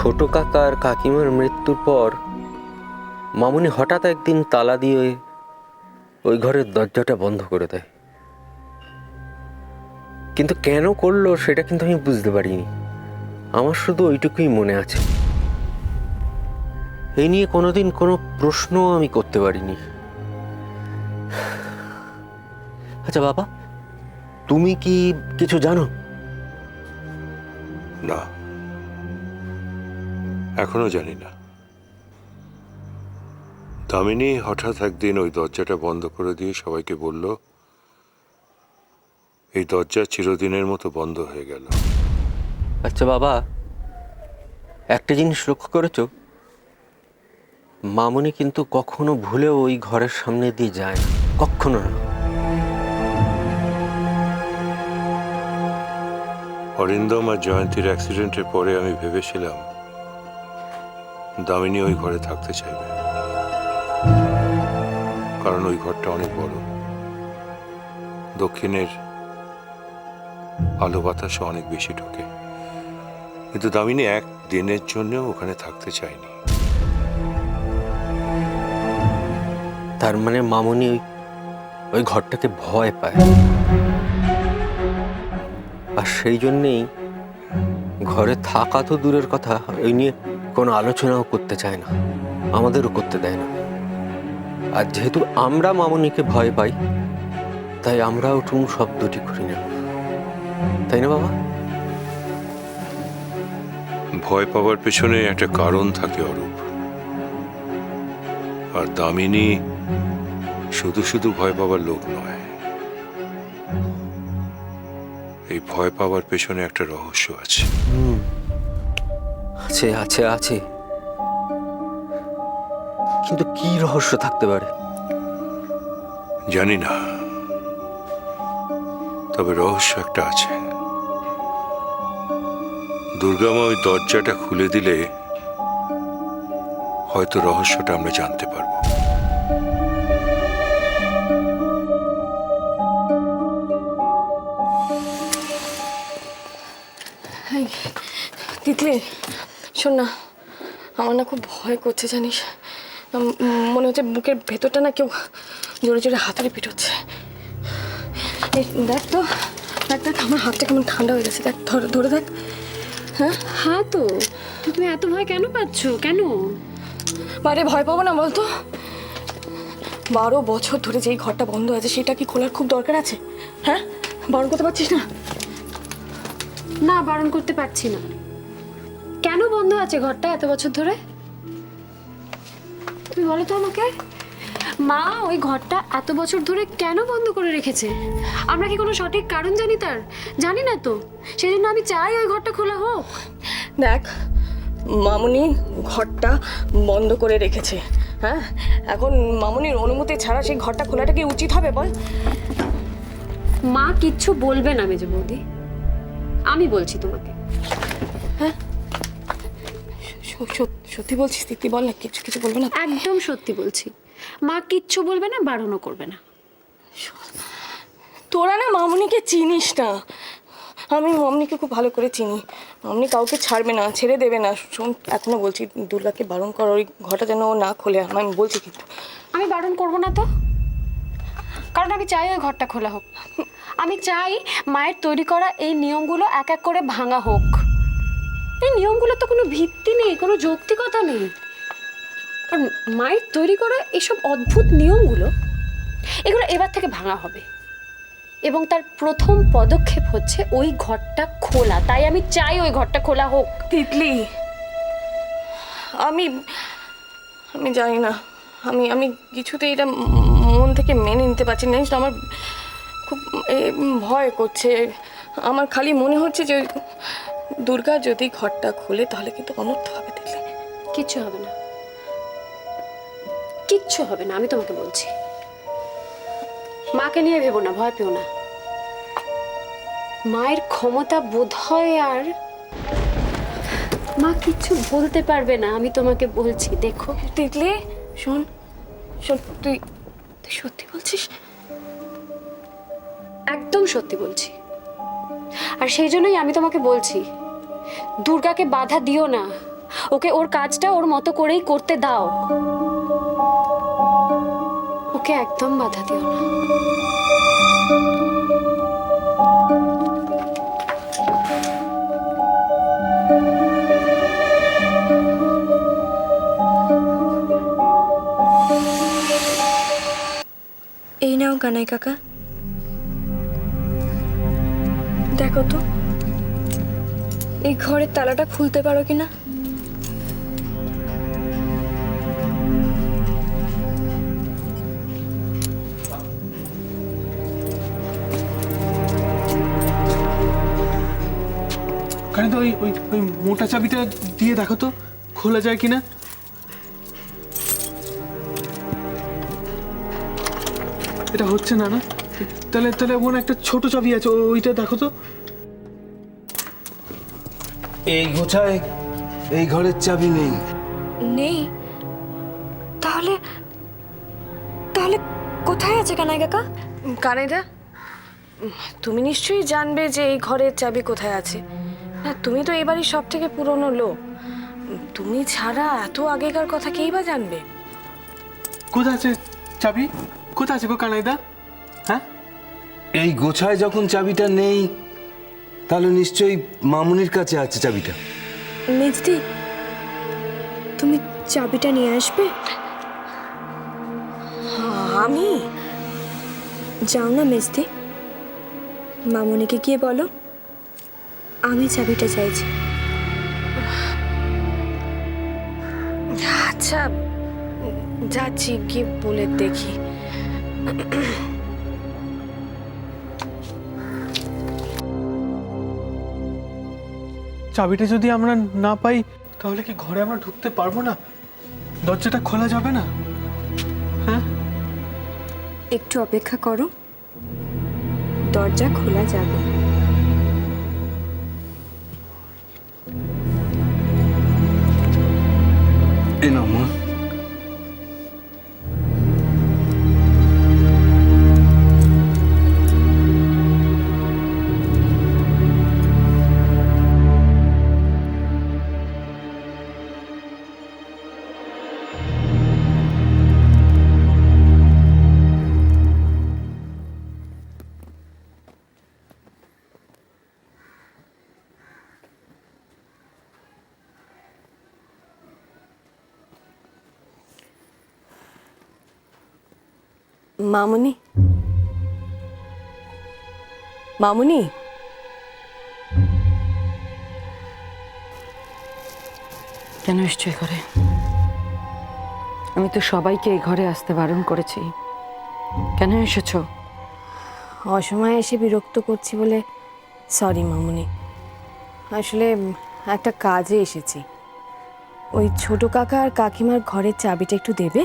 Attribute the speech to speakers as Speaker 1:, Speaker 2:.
Speaker 1: ছোট কাকা আর কাকিমার মৃত্যুর পর মামুনি হঠাৎ একদিন তালা দিয়ে ওই ঘরের দরজাটা বন্ধ করে দেয়। কিন্তু কেন করলো সেটা কিন্তু আমি বুঝতে পারিনি। আমার শুধু ওইটুকুই মনে আছে। এই নিয়ে কোনোদিন কোনো প্রশ্ন আমি করতে পারিনি। আচ্ছা বাবা, তুমি কি কিছু জানো?
Speaker 2: না, এখনো জানি না। দামিনী হঠাৎ একদিন ওই দরজাটা বন্ধ করে দিয়ে সবাইকে বলল, এই দরজা চিরদিনের মতো বন্ধ হয়ে গেল।
Speaker 1: আচ্ছা বাবা, একটা জিনিস লক্ষ্য করেছো? মামুনি কিন্তু কখনো ভুলেও ওই ঘরের সামনে দিয়ে যায় না, কখনো না।
Speaker 2: অরিন্দম আর জয়ন্তীর অ্যাক্সিডেন্টের পরে আমি ভেবেছিলাম দামিনী ওই ঘরে থাকতে চাইবে, কারণ ওই ঘরটা অনেক বড়, দক্ষিণের আলো বাতাসও অনেক বেশি ঢোকে। কিন্তু দামিনী এক দিনের জন্য ওখানে থাকতে চায়নি।
Speaker 1: তার মানে মামুনি ওই ঘরটাকে ভয় পায়, আর সেই জন্যেই ঘরে থাকা তো দূরের কথা, ওই নিয়ে কোনো আলোচনাও করতে চায় না, আমাদেরও করতে দেয় না। আর যেহেতু আমরা মামুনিকে ভয় পাই, তাই আমরাও টুং শব্দটি করি না, তাই না বাবা?
Speaker 2: ভয় পাওয়ার পেছনে একটা কারণ থাকে অরূপ, আর দামিনী শুধু শুধু ভয় পাওয়ার লোক নয়। এই ভয় পাওয়ার পেছনে একটা রহস্য আছে।
Speaker 1: আছে আছে আছে, কিন্তু কি রহস্য থাকতে পারে?
Speaker 2: জানি না, তবে রহস্য একটা আছে। দুর্গামা ওই দরজাটা খুলে দিলে হয়তো রহস্যটা আমরা জানতে পারবো।
Speaker 3: তিতলি, শোন না, আমার না খুব ভয় করছে জানিস। মনে হচ্ছে বুকের ভেতরটা না কেউ জোরে জোরে হাতুড়ি পিটোচ্ছে। এই দেখ তো, দেখ দেখ, আমার হাতটা কেমন ঠান্ডা হয়ে গেছে, দেখ, ধরে ধরে দেখ। হ্যাঁ
Speaker 4: হ্যাঁ, তো তুমি এত ভয় কেন পাচ্ছ? কেন?
Speaker 3: বারে ভয় পাবো না বলতো? 12 বছর ধরে যেই ঘরটা বন্ধ আছে সেটা কি খোলার খুব দরকার আছে? হ্যাঁ, বারণ করতে পারছিস না?
Speaker 4: না, বারণ করতে পারছি না। কেন বন্ধ আছে ঘরটা এত বছর ধরে? তুমি বলো তো আমাকে। মা ওই ঘরটা এত বছর ধরে কেন বন্ধ করে রেখেছে? আমরা কি কোনো সঠিক কারণ জানি তার? জানি না তো। সেই জন্য আমি চাই ওই ঘরটা খোলা হোক।
Speaker 3: দেখ, মামুনি ঘরটা বন্ধ করে রেখেছে। হ্যাঁ, এখন মামুনির অনুমতি ছাড়া সেই ঘরটা খোলাটা কি উচিত হবে বল?
Speaker 4: মা কিচ্ছু বলবে না মেজো বৌদি, আমি বলছি তোমাকে।
Speaker 3: হ্যাঁ, সত্যি বলছিস? তিতলি বল না, কিছু কিছু বলবে না?
Speaker 4: একদম সত্যি বলছি, মা কিচ্ছু বলবে না, বারণও করবে না।
Speaker 3: তোরা না মামুনিকে চিনিস না। আমি মামুনিকে খুব ভালো করে চিনি। মামুনি কাউকে ছাড়বে না, ছেড়ে দেবে না। শোন, এখনো বলছি, দুর্গাকে বারণ কর ওই ঘরটা যেন ও না খোলে। আমি বলছি কিন্তু।
Speaker 4: আমি বারণ করবো না তো, কারণ আমি চাই ওই ঘরটা খোলা হোক। আমি চাই মায়ের তৈরি করা এই নিয়মগুলো এক এক করে ভাঙা হোক। এই নিয়মগুলো তো কোনো ভিত্তি নেই, কোনো যৌক্তিকতা নেই। আর মায়ের তৈরি করা এসব অদ্ভুত নিয়মগুলো, এগুলো এবার থেকে ভাঙা হবে, এবং তার প্রথম পদক্ষেপ হচ্ছে ওই ঘরটা খোলা। তাই আমি চাই ওই ঘরটা খোলা হোক।
Speaker 3: তিতলি, আমি আমি জানি না, আমি কিছুতে এটা মন থেকে মেনে নিতে পারছি না। আমার খুব ভয় করছে। আমার খালি মনে হচ্ছে যে দুর্গা যদি ঘরটা খোলে তাহলে কিন্তু অনর্থ হবে। তিতলি,
Speaker 4: কিচ্ছু হবে না, কিচ্ছু হবে না, আমি তোমাকে বলছি। মাকে নিয়ে ভেবো না, ভয় পেও না। মায়ের ক্ষমতা বোধ হয় আর মা কিচ্ছু বলতে পারবে না, আমি তোমাকে বলছি। দেখো
Speaker 3: তিতলি, শোন শোন, তুই তুই সত্যি বলছিস?
Speaker 4: একদম সত্যি বলছি। আর সেই জন্যই আমি তোমাকে বলছি, দুর্গাকে বাধা দিও না। ওকে ওর কাজটা ওর মতো করেই করতে দাও, ওকে একদম বাধা দিও না।
Speaker 3: এই নাও কানাই কাকা, দেখো তো এই ঘরের তালাটা খুলতে পারো কিনা।
Speaker 5: কারণ তো ওই ওই ওই মোটা চাবিটা দিয়ে দেখো তো খোলা যায় কিনা। এটা হচ্ছে না, না? তাহলে তাহলে ওখানে একটা ছোট চাবি আছে, ওইটা দেখো তো।
Speaker 6: এই গোছায় এই ঘরের চাবি নেই।
Speaker 3: নেই? তাহলে তাহলে কোথায় আছে কানাই কাকা? কানাইদা, তুমি নিশ্চয়ই জানবে যে এই ঘরের চাবি কোথায় আছে। না, তুমি তো এই বাড়ির সব থেকে পুরনো লোক, তুমি ছাড়া এত আগেকার কথা কেই বা জানবে?
Speaker 5: কোথায় আছে চাবি? কোথায় আছে গো কানাইদা? হ্যাঁ,
Speaker 6: এই গোছায় যখন চাবিটা নেই, তাহলে নিশ্চয়ই মামুনির কাছে আছে চাবিটা।
Speaker 3: মেজদি, তুমি চাবিটা নিয়ে আসবে? আমি? যাও না মেজদি, মামুনিকে গিয়ে বলো আমি চাবিটা চাইছি। আচ্ছা, যাচ্ছি, গিয়ে বলে দেখি।
Speaker 5: চাবিটা যদি আমরা না পাই তাহলে কি ঘরে আমরা ঢুকতে পারবো না? দরজাটা খোলা যাবে না? হ্যাঁ,
Speaker 3: একটু অপেক্ষা করো, দরজা খোলা যাবে।
Speaker 6: এ নাও মা।
Speaker 3: মামুনি, মামুনি,
Speaker 7: কেন এসছো এই ঘরে? আমি তো সবাইকে এই ঘরে আসতে বারণ করেছি, কেন এসেছো?
Speaker 3: অসময়ে এসে বিরক্ত করছি বলে সরি মামুনি। আসলে একটা কাজে এসেছি। ওই ছোট কাকা আর কাকিমার ঘরের চাবিটা একটু দেবে?